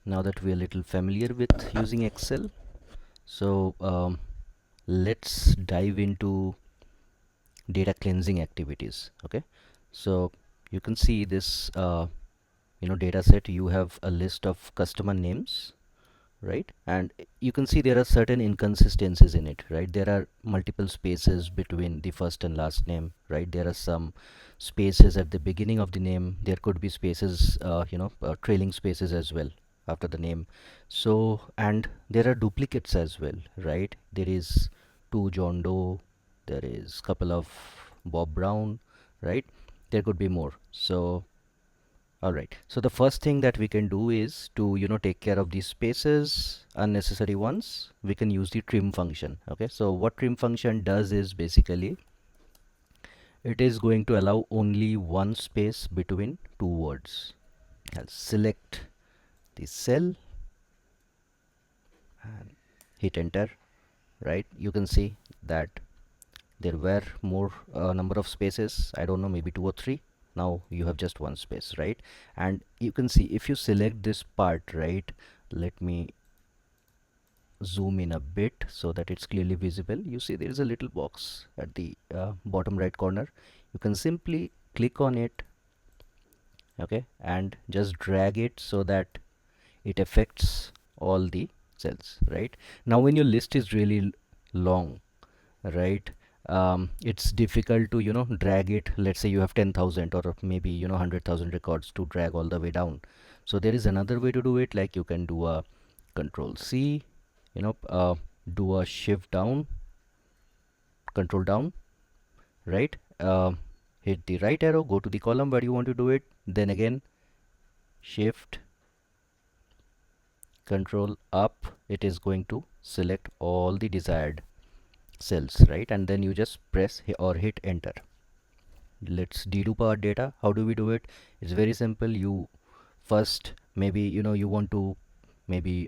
Now that we are a little familiar with using Excel, so let's dive into data cleansing activities. Okay, so you can see this data set. You have a list of customer names, right? And you can see there are certain inconsistencies in it, right? There are multiple spaces between the first and last name, right? There are some spaces at the beginning of the name. There could be spaces, trailing spaces as well after the name. So, and there are duplicates as well, right? There is two John Doe, there is couple of Bob Brown, right? There could be more. So alright, so the first thing that we can do is to take care of these spaces, unnecessary ones. We can use the trim function. Okay, so what trim function does is basically it is going to allow only one space between two words. I'll select the cell and hit enter, right? You can see that there were more number of spaces. I don't know, maybe two or three. Now you have just one space, right? And you can see if you select this part, right? Let me zoom in a bit so that it's clearly visible. You see there is a little box at the bottom right corner. You can simply click on it, okay, and just drag it so that it affects all the cells, right? Now when your list is really long, right, it's difficult to drag it. Let's say you have 10,000 or maybe 100,000 records to drag all the way down. So there is another way to do it, like you can do a control C, do a shift down, control down, right? Hit the right arrow, go to the column where you want to do it, then again shift control up. It is going to select all the desired cells, right? And then you just press or hit enter. Let's dedupe our data. How do we do it? It's very simple. You first, maybe you want to maybe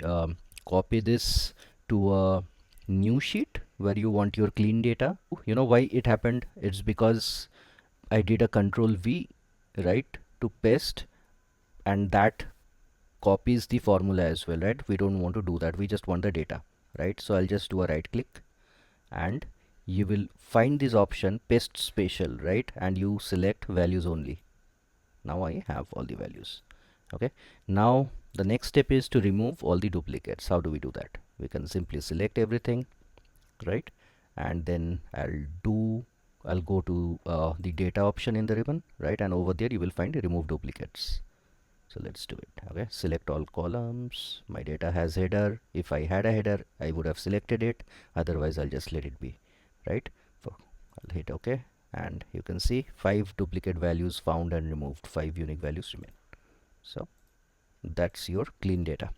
copy this to a new sheet where you want your clean data. You know why it happened? It's because I did a control V, right, to paste, and that copies the formula as well, right? We don't want to do that. We just want the data, right? So I'll just do a right click and you will find this option paste spatial, right? And you select values only. Now I have all the values. Okay, now the next step is to remove all the duplicates. How do we do that? We can simply select everything, right? And then I'll go to the data option in the ribbon, right? And over there you will find remove duplicates. So let's do it. Okay, select all columns. My data has header. If I had a header, I would have selected it. Otherwise I'll just let it be, right? I'll hit OK, and you can see 5 duplicate values found and removed, 5 unique values remain. So that's your clean data.